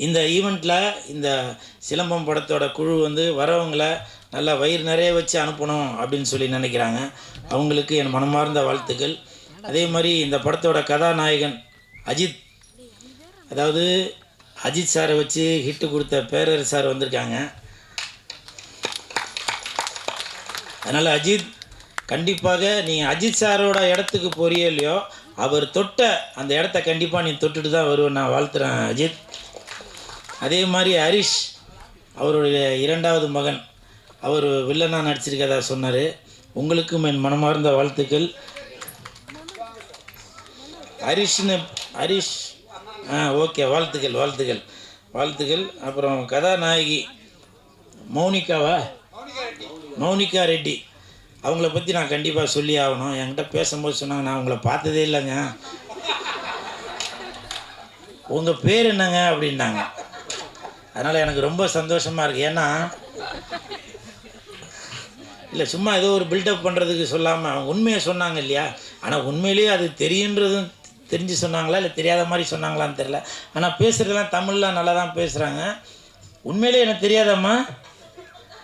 இந்த ஈவெண்ட்டில் இந்த சிலம்பம் படத்தோட குழு வந்து வரவங்களை நல்லா வயிறு நிறைய வச்சு அனுப்பணும் அப்படின்னு சொல்லி நினைக்கிறாங்க. அவங்களுக்கு என் மனமார்ந்த வாழ்த்துக்கள். அதே மாதிரி இந்த படத்தோட கதாநாயகன் அஜித், அதாவது அஜித் சாரை வச்சு ஹிட்டு கொடுத்த பேரரசு சார் வந்திருக்காங்க. அதனால் அஜித், கண்டிப்பாக நீ அஜித் சாரோட இடத்துக்கு போறியோ இல்லையோ, அவர் தொட்ட அந்த இடத்த கண்டிப்பாக நீ தொட்டுட்டு தான் வருவேன். நான் வாழ்த்துறேன் அஜித். அதே மாதிரி ஹரிஷ், அவருடைய இரண்டாவது மகன், அவர் வில்லனாக நடிச்சிருக்கதா சொன்னார். உங்களுக்கும் என் மனமார்ந்த வாழ்த்துக்கள். ஹரிஷ் ஓகே, வாழ்த்துக்கள் வாழ்த்துக்கள் வாழ்த்துக்கள். அப்புறம் கதாநாயகி மௌனிகா ரெட்டி, அவங்கள பற்றி நான் கண்டிப்பாக சொல்லி ஆகணும். என்கிட்ட பேசும்போது சொன்னாங்க, நான் உங்களை பார்த்ததே இல்லைங்க, உங்கள் பேர் என்னங்க அப்படின்னாங்க. அதனால் எனக்கு ரொம்ப சந்தோஷமாக இருக்குது. ஏன்னா இல்லை, சும்மா ஏதோ ஒரு பில்டப் பண்ணுறதுக்கு சொல்லாமல் அவங்க உண்மையை சொன்னாங்க இல்லையா. ஆனால் உண்மையிலேயே அது தெரியுன்றதும் தெரிஞ்சு சொன்னாங்களா இல்லை தெரியாத மாதிரி சொன்னாங்களான்னு தெரில. ஆனால் பேசுகிறதுலாம் தமிழில் நல்லா தான் பேசுகிறாங்க. உண்மையிலே எனக்கு தெரியாதம்மா,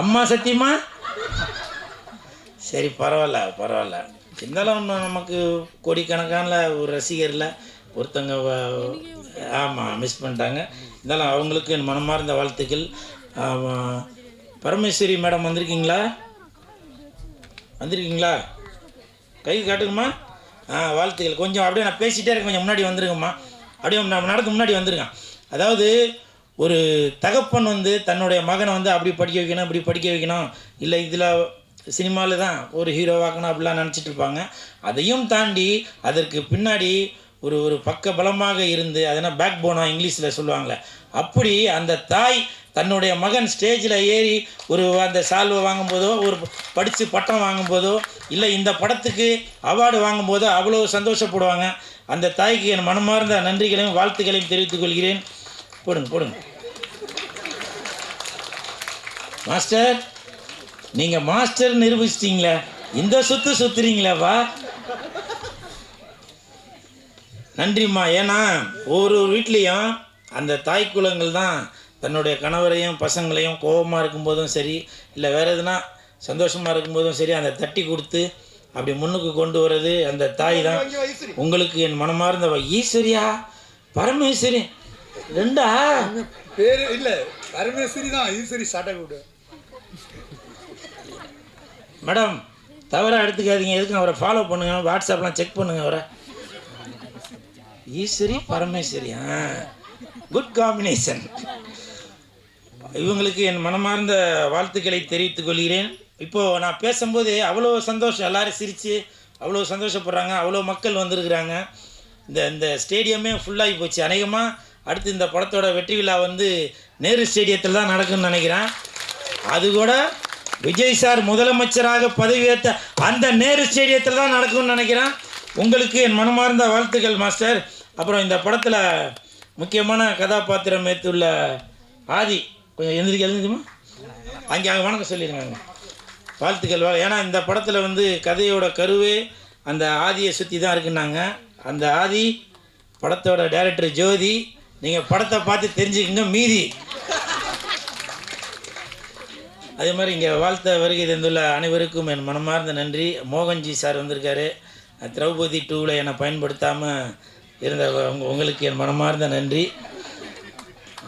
அம்மா சத்தியமா. சரி, பரவாயில்ல. இருந்தாலும் நமக்கு கோடிக்கணக்கான ஒரு ரசிகரில் ஒருத்தங்க ஆமாம் மிஸ் பண்ணிட்டாங்க. இருந்தாலும் அவங்களுக்கு என் மனமார்ந்த வாழ்த்துக்கள். பரமேஸ்வரி மேடம் வந்திருக்கீங்களா? கை காட்டுங்கம்மா. வாழ்த்துக்கள். கொஞ்சம் அப்படியே நான் பேசிகிட்டே இருக்கேன், கொஞ்சம் முன்னாடி வந்துருங்கம்மா. அப்படியே நடந்து முன்னாடி வந்துருங்க. அதாவது ஒரு தகப்பன் வந்து தன்னுடைய மகனை வந்து அப்படி படிக்க வைக்கணும், இப்படி படிக்க வைக்கணும், இல்லை இதில் சினிமாவில் தான் ஒரு ஹீரோவாக்கணும் அப்படிலாம் நினச்சிட்டு இருப்பாங்க. அதையும் தாண்டி அதற்கு பின்னாடி ஒரு பக்க பலமாக இருந்து, அதனால் பேக் போனாக இங்கிலீஷில் சொல்லுவாங்களே, அப்படி அந்த தாய் தன்னுடைய மகன் ஸ்டேஜில் ஏறி அந்த சால்வை வாங்கும்போதோ, ஒரு படித்து பட்டம் வாங்கும்போதோ, இல்லை இந்த படத்துக்கு அவார்டு வாங்கும்போதோ அவ்வளோ சந்தோஷப்படுவாங்க. அந்த தாய்க்கு என் மனமார்ந்த நன்றிகளையும் வாழ்த்துக்களையும் தெரிவித்துக் கொள்கிறேன். போடுங்க. மாஸ்டர், நீங்கள் மாஸ்டர் நிரூபிச்சிட்டிங்களே, இந்த சுற்றுறீங்களேப்பா, நன்றிம்மா. ஏன்னா ஒவ்வொரு வீட்லேயும் அந்த தாய் குலங்கள் தான் தன்னுடைய கணவரையும் பசங்களையும் கோபமாக இருக்கும்போதும் சரி, இல்லை வேறு எதுனா சந்தோஷமாக இருக்கும்போதும் சரி, அந்த தட்டி கொடுத்து அப்படி முன்னுக்கு கொண்டு வர்றது அந்த தாய் தான். உங்களுக்கு என் மனமார்ந்த ஈஸ்வரியா பரமேஸ்வரி ரெண்டா பேர் இல்லை, பரமேஸ்வரி தான், ஈஸ்வரி சாட்டை. மேடம், தவறாக எடுத்துக்காதீங்க. எதுக்கு அவரை ஃபாலோ பண்ணுங்க, வாட்ஸ்அப்லாம் செக் பண்ணுங்க அவரை. Eswari Parameswari, good combination. இவங்களுக்கு என் மனமார்ந்த வாழ்த்துக்களை தெரிவித்துக் கொள்கிறேன். இப்போது நான் பேசும்போது அவ்வளோ சந்தோஷம், எல்லோரும் சிரித்து அவ்வளோ சந்தோஷப்படுறாங்க, அவ்வளோ மக்கள் வந்திருக்கிறாங்க. இந்த ஸ்டேடியமே ஃபுல்லாகி போச்சு. அநேகமாக அடுத்து இந்த படத்தோட வெற்றி விழா வந்து நேரு ஸ்டேடியத்தில் தான் நடக்குன்னு நினைக்கிறேன். அது கூட விஜய் சார் முதலமைச்சராக பதவியேற்ற அந்த நேரு ஸ்டேடியத்தில் தான் நடக்கும்னு நினைக்கிறேன். உங்களுக்கு என் மனமார்ந்த வாழ்த்துக்கள் மாஸ்டர். அப்புறம் இந்த படத்தில் முக்கியமான கதாபாத்திரம் ஏற்றுள்ள ஆதி, கொஞ்சம் எழுந்திரிக்குமா, அங்கே வணக்கம் சொல்லிடுங்க, வாழ்த்துக்கள். ஏன்னா இந்த படத்தில் வந்து கதையோட கருவே அந்த ஆதியை சுற்றி தான் இருக்குன்னாங்க. அந்த ஆதி படத்தோட டைரக்டர் ஜோதி, நீங்கள் படத்தை பார்த்து தெரிஞ்சுக்கங்க மீதி. அதே மாதிரி இங்கே வாழ்த்த வருகை தந்துள்ள அனைவருக்கும் என் மனமார்ந்த நன்றி. மோகன்ஜி சார் வந்திருக்காரு. திரௌபதி 2ல் என்னை பயன்படுத்தாமல் இருந்த உங்களுக்கு என் மனமார்ந்த நன்றி.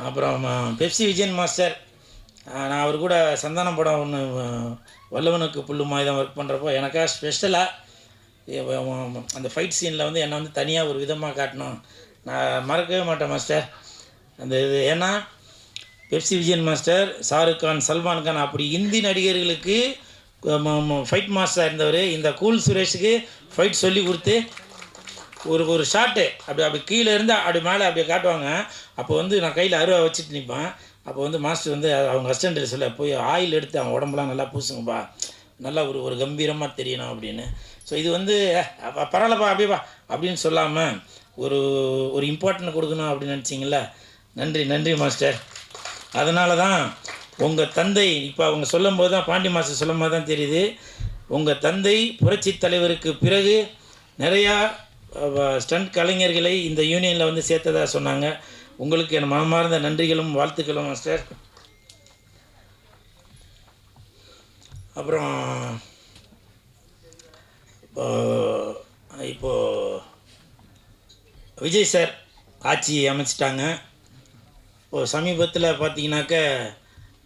அப்புறம் பெப்சி விஜயன் மாஸ்டர், நான் அவர் கூட சந்தானம் படம் ஒன்று வல்லவனுக்கு புல்லுமாய் தான் ஒர்க் பண்ணுறப்போ எனக்காக ஸ்பெஷலாக அந்த ஃபைட் சீனில் வந்து என்னை வந்து தனியாக ஒரு விதமாக காட்டணும், நான் மறக்கவே மாட்டேன் மாஸ்டர் அந்த இது. ஏன்னா பெப்சி விஜயன் மாஸ்டர், ஷாருக் கான், சல்மான் கான் அப்படி இந்தி நடிகர்களுக்கு ஃபைட் மாஸ்டராக இருந்தவர். இந்த கூல் சுரேஷுக்கு ஃபைட் சொல்லி கொடுத்து ஒரு ஷாட்டு அப்படி கீழே இருந்தால் அப்படி மேலே அப்படியே காட்டுவாங்க. அப்போ வந்து நான் கையில் அருவா வச்சுட்டு நிற்பேன். அப்போ வந்து மாஸ்டர் வந்து அவங்க அசிஸ்டண்ட்டில் சொல்ல, போய் ஆயில் எடுத்து அவன் உடம்புலாம் நல்லா பூசுங்கப்பா, நல்லா ஒரு கம்பீரமாக தெரியணும் அப்படின்னு. ஸோ இது வந்து பரவாயில்லப்பா அப்படியேப்பா அப்படின்னு சொல்லாமல் ஒரு இம்பார்ட்டன்ட் கொடுக்கணும் அப்படின்னு நினச்சிங்கள. நன்றி மாஸ்டர். அதனால தான் உங்கள் தந்தை, இப்போ அவங்க சொல்லும் போது தான், பாண்டி மாஸ்டர் சொல்லும் போது தான் தெரியுது, உங்கள் தந்தை புரட்சி தலைவருக்கு பிறகு நிறையா ஸ்டண்ட் கலைஞர்களை இந்த யூனியனில் வந்து சேர்த்ததாக சொன்னாங்க. உங்களுக்கு என் மனமார்ந்த நன்றிகளும் வாழ்த்துக்களும் மாஸ்டர். அப்புறம் இப்போது விஜய் சார் ஆட்சி அமைச்சிட்டாங்க. இப்போது சமீபத்தில் பார்த்தீங்கன்னாக்க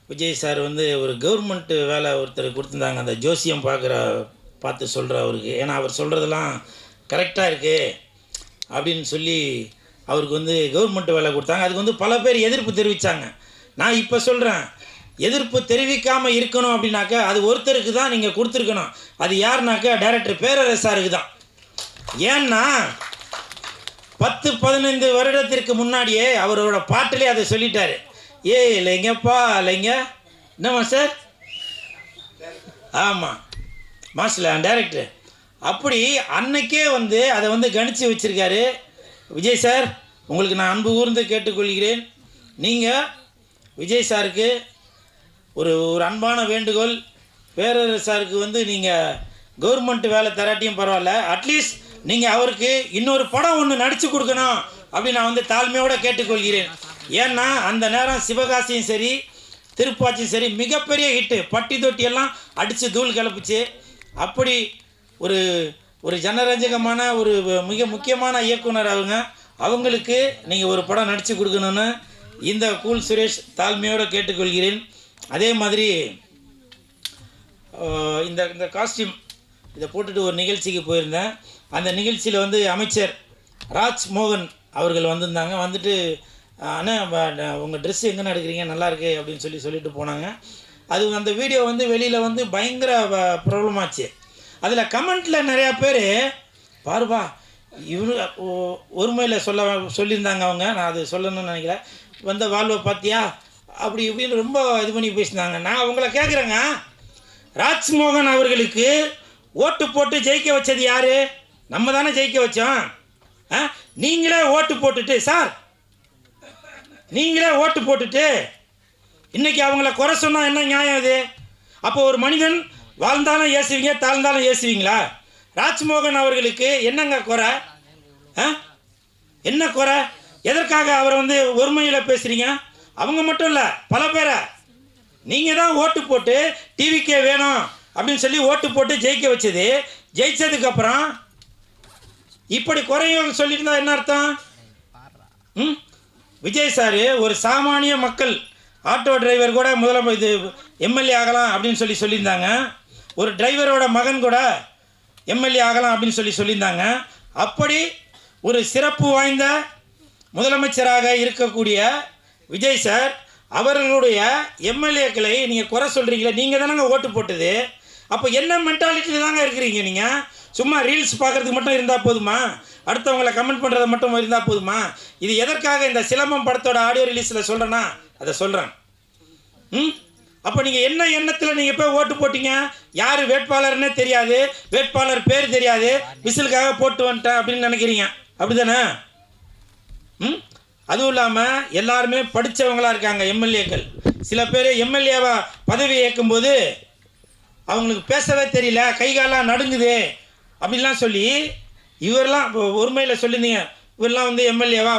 விஜய் சார் வந்து ஒரு கவர்மெண்ட்டு வேலை ஒருத்தர் கொடுத்துருந்தாங்க, அந்த ஜோசியம் பார்த்து சொல்கிற அவருக்கு. ஏன்னா அவர் சொல்கிறதெல்லாம் கரெக்டாக இருக்குது அப்படின்னு சொல்லி அவருக்கு வந்து கவர்மெண்ட் வேலை கொடுத்தாங்க. அதுக்கு வந்து பல பேர் எதிர்ப்பு தெரிவித்தாங்க. நான் இப்போ சொல்கிறேன், எதிர்ப்பு தெரிவிக்காமல் இருக்கணும் அப்படின்னாக்கா அது ஒருத்தருக்கு தான் நீங்கள் கொடுத்துருக்கணும். அது யாருனாக்கா டைரக்டர் பேரரசாருக்கு தான். ஏன்னா 10-15 வருடத்திற்கு முன்னாடியே அவரோட பாட்டிலே அதை சொல்லிட்டாரு. இல்லைங்கப்பா இல்லைங்க, என்னம்மா சார்? ஆமாம் மாஸ்டர் டைரக்டர். அப்படி அன்னைக்கே வந்து அதை வந்து கணிச்சு வச்சுருக்காரு. விஜய் சார், உங்களுக்கு நான் அன்பு கூர்ந்து கேட்டுக்கொள்கிறேன். நீங்கள் விஜய் சாருக்கு ஒரு அன்பான வேண்டுகோள், பேரரசு சாருக்கு வந்து நீங்கள் கவர்மெண்ட் வேலை தராட்டியும் பரவாயில்ல, அட்லீஸ்ட் நீங்கள் அவருக்கு இன்னொரு படம் ஒன்று நடித்து கொடுக்கணும் அப்படின்னு நான் வந்து தாழ்மையோடு கேட்டுக்கொள்கிறேன். ஏன்னா அந்த நேரம் சிவகாசியும் சரி திருப்பாச்சியும் சரி மிகப்பெரிய ஹிட்டு, பட்டி தொட்டியெல்லாம் அடித்து தூள் கிளப்புச்சு. அப்படி ஒரு ஜனரஞ்சகமான ஒரு மிக முக்கியமான இயக்குனர் அவங்களுக்கு நீங்கள் ஒரு படம் நடித்து கொடுக்கணுன்னு இந்த கூல் சுரேஷ் தாழ்மையோடு கேட்டுக்கொள்கிறேன். அதே மாதிரி இந்த காஸ்டியூம் இதை போட்டுட்டு ஒரு நிகழ்ச்சிக்கு போயிருந்தேன். அந்த நிகழ்ச்சியில் வந்து அமைச்சர் ராஜ்மோகன் அவர்கள் வந்திருந்தாங்க. வந்துட்டு அண்ணா உங்கள் ட்ரெஸ்ஸு எங்கேன்னு எடுக்கிறீங்க, நல்லாயிருக்கு அப்படின்னு சொல்லிட்டு போனாங்க. அது அந்த வீடியோ வந்து வெளியில் வந்து பயங்கர ப்ராப்ளம் ஆச்சு. அதில் கமெண்ட்டில் நிறையா பேர் பாருப்பா இவரு ஒருமையில் சொல்லியிருந்தாங்க அவங்க. நான் அது சொல்லணும்னு நினைக்கிறேன். வந்த வாழ்வை பார்த்தியா அப்படி இப்படின்னு ரொம்ப இது பண்ணி பேசினாங்க. நான் அவங்கள கேட்குறேங்க, ராஜ்மோகன் அவர்களுக்கு ஓட்டு போட்டு ஜெயிக்க வச்சது யார்? நம்ம தானே ஜெயிக்க வச்சோம். நீங்களே ஓட்டு போட்டுட்டு சார், நீங்களே ஓட்டு போட்டுட்டு இன்றைக்கி அவங்கள குறை சொன்னால் என்ன நியாயம் அது? அப்போ ஒரு மனிதன் வாழ்ந்தாலும் ஏசுவீங்க, தாழ்ந்தாலும் ஏசுவீங்களா? ராஜ்மோகன் அவர்களுக்கு என்னங்க குறை? என்ன குறை? எதற்காக அவரை வந்து ஒருமையில் பேசுகிறீங்க? அவங்க மட்டும் இல்லை, பல பேரை நீங்கள் தான் ஓட்டு போட்டு டிவிக்கே வேணும் அப்படின்னு சொல்லி ஓட்டு போட்டு ஜெயிக்க வச்சது. ஜெயிச்சதுக்கப்புறம் இப்படி குறைகள் சொல்லியிருந்தா என்ன அர்த்தம்? விஜய் சார் ஒரு சாமானிய மக்கள் ஆட்டோ டிரைவர் கூட இது எம்எல்ஏ ஆகலாம் அப்படின்னு சொல்லியிருந்தாங்க. ஒரு டிரைவரோட மகன் கூட எம்எல்ஏ ஆகலாம் அப்படின்னு சொல்லியிருந்தாங்க. அப்படி ஒரு சிறப்பு வாய்ந்த முதலமைச்சராக இருக்கக்கூடிய விஜய் சார் அவர்களுடைய எம்எல்ஏக்களை நீங்கள் குறை சொல்கிறீங்களே, நீங்கள் தானங்க ஓட்டு போட்டது. அப்போ என்ன மென்டாலிட்டியில் தாங்க இருக்கிறீங்க நீங்கள்? சும்மா ரீல்ஸ் பார்க்குறதுக்கு மட்டும் இருந்தால் போதுமா? அடுத்தவங்களை கமெண்ட் பண்ணுறது மட்டும் இருந்தால் போதுமா? இது எதற்காக இந்த சிலம்பம் படத்தோட ஆடியோ ரிலீஸில் சொல்கிறேன்னா அதை சொல்கிறேன். அப்போ நீங்கள் என்ன எண்ணத்தில் நீங்கள் போய் ஓட்டு போட்டீங்க? யார் வேட்பாளர்னே தெரியாது, வேட்பாளர் பேர் தெரியாது, விசிலுக்காக போட்டு வந்துட்டேன் அப்படின்னு நினைக்கிறீங்க, அப்படி தானே? அதுவும் இல்லாமல் எல்லாருமே படித்தவங்களாக இருக்காங்க எம்எல்ஏக்கள். சில பேர் எம்எல்ஏவா பதவி ஏற்கும்போது அவங்களுக்கு பேசவே தெரியல, கைகாலாம் நடுங்குது அப்படின்லாம் சொல்லி இவரெல்லாம் ஒருமையில் சொல்லியிருந்தீங்க. இவரெல்லாம் வந்து எம்எல்ஏவா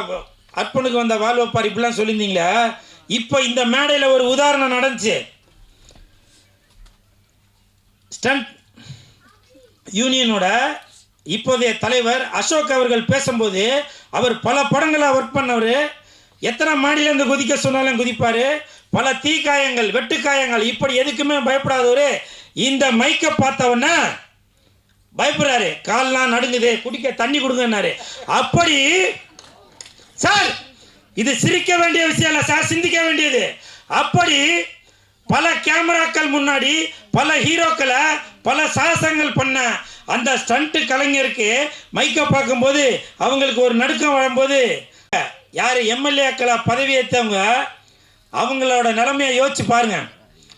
அர்ப்பனுக்கு வந்த வாழ்வப்பார் இப்படிலாம் சொல்லியிருந்தீங்களே. இப்போ இந்த மேடையில் ஒரு உதாரணம் நடந்துச்சு. ஸ்டண்ட் யூனியனோட இப்போதைய தலைவர் அசோக் அவர்கள் பேசும்போது, அவர் பல படங்களை ஒர்க் பண்ணவர், எத்தனை மாடியிலேருந்து குதிக்க சொன்னாலும் குதிப்பார், பல தீக்காயங்கள் வெட்டுக்காயங்கள் இப்படி எதுக்குமே பயப்படாதவர் இந்த மைக்கை பார்த்தவொன்னே பயப்படுறாரு, கால்லாம் நடுங்குது, குடிக்க தண்ணி கொடுங்கன்னாரு. அப்படி சார் இது சிரிக்க வேண்டிய விஷயம் இல்லை சார், சிந்திக்க வேண்டியது. அப்படி பல கேமராக்கள் முன்னாடி பல ஹீரோக்களை பல சாகசங்கள் பண்ண அந்த ஸ்டண்ட் கலைஞருக்கு மைக்கை பார்க்கும்போது அவங்களுக்கு ஒரு நடுக்கம் வரும்போது, யார் எம்எல்ஏக்களை பதவி ஏற்றவங்க அவங்களோட நிலைமையை யோசிச்சு பாருங்க.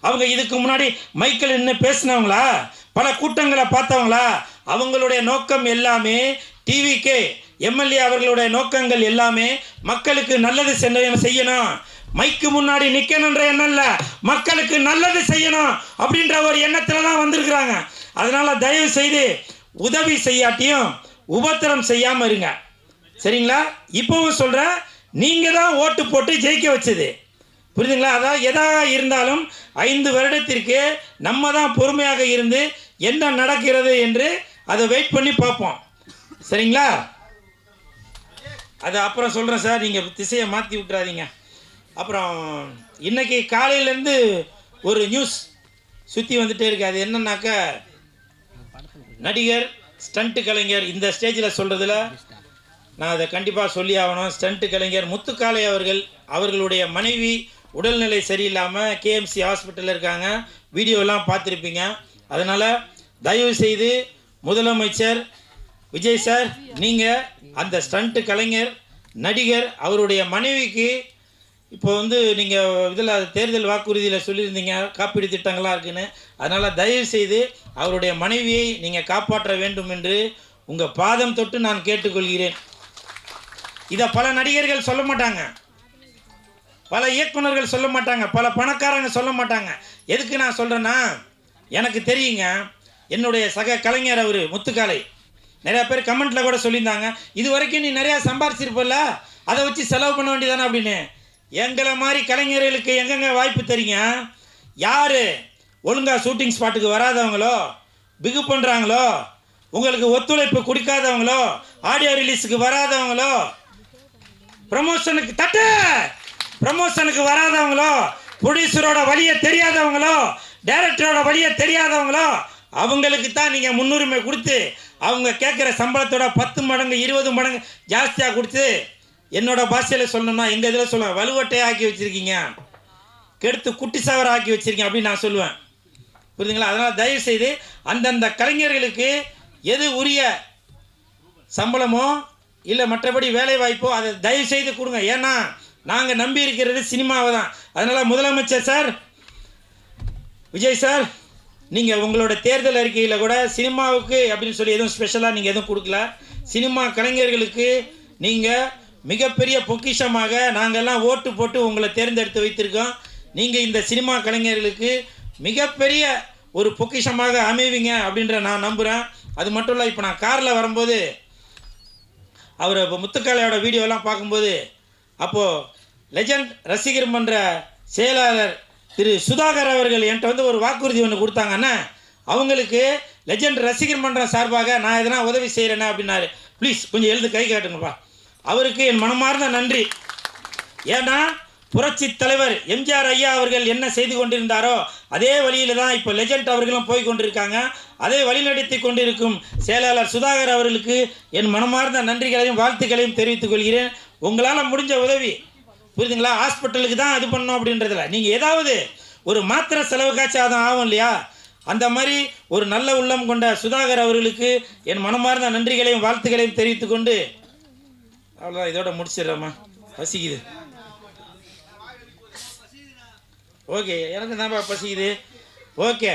அவங்க இதுக்கு முன்னாடி மைக்கில் நின்று பேசினவங்களா, பல கூட்டங்களை பார்த்தவங்களா? அவங்களுடைய நோக்கம் எல்லாமே டிவிக்கே எம்எல்ஏ அவர்களுடைய நோக்கங்கள் எல்லாமே மக்களுக்கு நல்லது செய்யணும், மைக்கு முன்னாடி நிற்கணுன்ற எண்ணம் இல்லை, மக்களுக்கு நல்லது செய்யணும் அப்படின்ற ஒரு எண்ணத்தில் தான் வந்திருக்கிறாங்க. அதனால் தயவு செய்து உதவி செய்யாட்டியும் உபத்திரம் செய்யாமல் இருங்க, சரிங்களா? இப்போவும் சொல்கிறேன், நீங்கள் தான் ஓட்டு போட்டு ஜெயிக்க வச்சது. புரியுதுங்களா? அதாவது எதாக இருந்தாலும் 5 வருடத்திற்கு நம்ம தான் பொறுமையாக இருந்து என்ன நடக்கிறது என்று அதை வெயிட் பண்ணி பார்ப்போம். சரிங்களா? அது அப்புறம் சொல்கிறேன் சார், நீங்கள் திசையை மாற்றி விட்டுறாதீங்க. அப்புறம் இன்றைக்கி காலையிலேருந்து ஒரு நியூஸ் சுற்றி வந்துகிட்டே இருக்குது. அது என்னன்னாக்கா, நடிகர் ஸ்டண்ட்டு கலைஞர், இந்த ஸ்டேஜில் சொல்கிறதுல நான் அதை கண்டிப்பாக சொல்லி ஆகணும். ஸ்டண்ட்டு கலைஞர் முத்துக்காளை அவர்களுடைய மனைவி உடல்நிலை சரியில்லாமல் கேஎம்சி ஹாஸ்பிட்டலில் இருக்காங்க. வீடியோலாம் பார்த்துருப்பீங்க. அதனால் தயவு செய்து முதலமைச்சர் விஜய் சார், நீங்கள் அந்த ஸ்டண்ட்டு கலைஞர் நடிகர் அவருடைய மனைவிக்கு இப்போ நீங்கள் இதில் தேர்தல் வாக்குறுதியில் சொல்லியிருந்தீங்க காப்பீடு திட்டங்களாக இருக்குன்னு. அதனால் தயவு செய்து அவருடைய மனைவியை நீங்கள் காப்பாற்ற வேண்டும் என்று உங்கள் பாதம் தொட்டு நான் கேட்டுக்கொள்கிறேன். இதை பல நடிகர்கள் சொல்ல மாட்டாங்க, பல இயக்குநர்கள் சொல்ல மாட்டாங்க, பல பணக்காரங்க சொல்ல மாட்டாங்க. எதுக்கு நான் சொல்கிறேன்னா, எனக்கு தெரியுங்க, என்னுடைய சக கலைஞர் அவர் முத்துக்காளை நிறையா பேர் கமெண்ட்டில் கூட சொல்லியிருந்தாங்க, இது வரைக்கும் நீ நிறையா சம்பாரிச்சிருப்பல்ல, அதை வச்சு செலவு பண்ண வேண்டியதானே அப்படின்னு. எங்களை மாதிரி கலைஞர்களுக்கு எங்கெங்க வாய்ப்பு தரீங்க? யார் ஒழுங்காக ஷூட்டிங் ஸ்பாட்டுக்கு வராதவங்களோ, பிகு பண்ணுறாங்களோ, உங்களுக்கு ஒத்துழைப்பு கொடுக்காதவங்களோ, ஆடியோ ரிலீஸுக்கு வராதவங்களோ, ப்ரமோஷனுக்கு வராதவங்களோ, ப்ரொடியூசரோட வழியை தெரியாதவங்களோ, டைரக்டரோட வழியை தெரியாதவங்களோ, அவங்களுக்கு தான் நீங்கள் முன்னுரிமை கொடுத்து அவங்க கேட்குற சம்பளத்தோட 10 மடங்கு 20 மடங்கு ஜாஸ்தியாக கொடுத்து, என்னோட பாஷையில் சொல்லணும்னா எங்கள் இதில் சொல்லுவேன், வலுவட்டையை ஆக்கி வச்சுருக்கீங்க, கெடுத்து குட்டி சாவர ஆக்கி வச்சுருக்கீங்க அப்படின்னு நான் சொல்லுவேன். புரியுதுங்களா? அதனால் தயவுசெய்து அந்தந்த கலைஞர்களுக்கு எது உரிய சம்பளமோ இல்லை மற்றபடி வேலை வாய்ப்போ அதை தயவுசெய்து கொடுங்க. ஏன்னா நாங்கள் நம்பி இருக்கிறது சினிமாவை தான். அதனால் முதலமைச்சர் சார், விஜய் சார், நீங்கள் உங்களோட தேர்தல் அறிக்கையில் கூட சினிமாவுக்கு அப்படின்னு சொல்லி எதுவும் ஸ்பெஷலாக நீங்கள் எதுவும் கொடுக்கல. சினிமா கலைஞர்களுக்கு நீங்கள் மிகப்பெரிய பொக்கிஷமாக நாங்கள்லாம் ஓட்டு போட்டு உங்களை தேர்ந்தெடுத்து வைத்திருக்கோம். நீங்கள் இந்த சினிமா கலைஞர்களுக்கு மிகப்பெரிய ஒரு பொக்கிஷமாக அமைவீங்க அப்படின்ற நான் நம்புகிறேன். அது மட்டும் இல்லை, இப்போ நான் காரில் வரும்போது அவர் இப்போ முத்துக்காளையோட வீடியோலாம் பார்க்கும்போது, அப்போது லெஜண்ட் ரசிகர் மன்ற செயலாளர் திரு சுதாகர் அவர்கள் என்கிட்ட ஒரு வாக்குறுதி ஒன்று கொடுத்தாங்கன்னா, அவங்களுக்கு லெஜண்ட் ரசிகர் மன்றம் சார்பாக நான் எதனா உதவி செய்கிறேன்னா அப்படின்னாரு. ப்ளீஸ் கொஞ்சம் எழுந்து கை காட்டுங்கப்பா. அவருக்கு என் மனமார்ந்த நன்றி. ஏன்னா புரட்சி தலைவர் எம்ஜிஆர் ஐயா அவர்கள் என்ன செய்து கொண்டிருந்தாரோ அதே வழியில் தான் இப்போ லெஜண்ட் அவர்களும் போய் கொண்டிருக்காங்க. அதை வழிநடத்தி கொண்டிருக்கும் செயலாளர் சுதாகர் அவர்களுக்கு என் மனமார்ந்த நன்றிகளையும் வாழ்த்துக்களையும் தெரிவித்துக் கொள்கிறேன். உங்களால் முடிஞ்ச உதவி, புரியுதுங்களா? ஹாஸ்பிட்டலுக்கு தான் இது பண்ணோம் அப்படின்றதில்ல, நீங்கள் ஏதாவது ஒரு மாத்திரை செலவுக்காச்சும் அது ஆகும் இல்லையா? அந்த மாதிரி ஒரு நல்ல உள்ளம் கொண்ட சுதாகர் அவர்களுக்கு என் மனமார்ந்த நன்றிகளையும் வாழ்த்துக்களையும் தெரிவித்து கொண்டு அவ்வளோதான், இதோட முடிச்சிடுறேம்மா, பசிக்குது. ஓகே, எனக்கு தான்ப்பா பசிக்குது. ஓகே.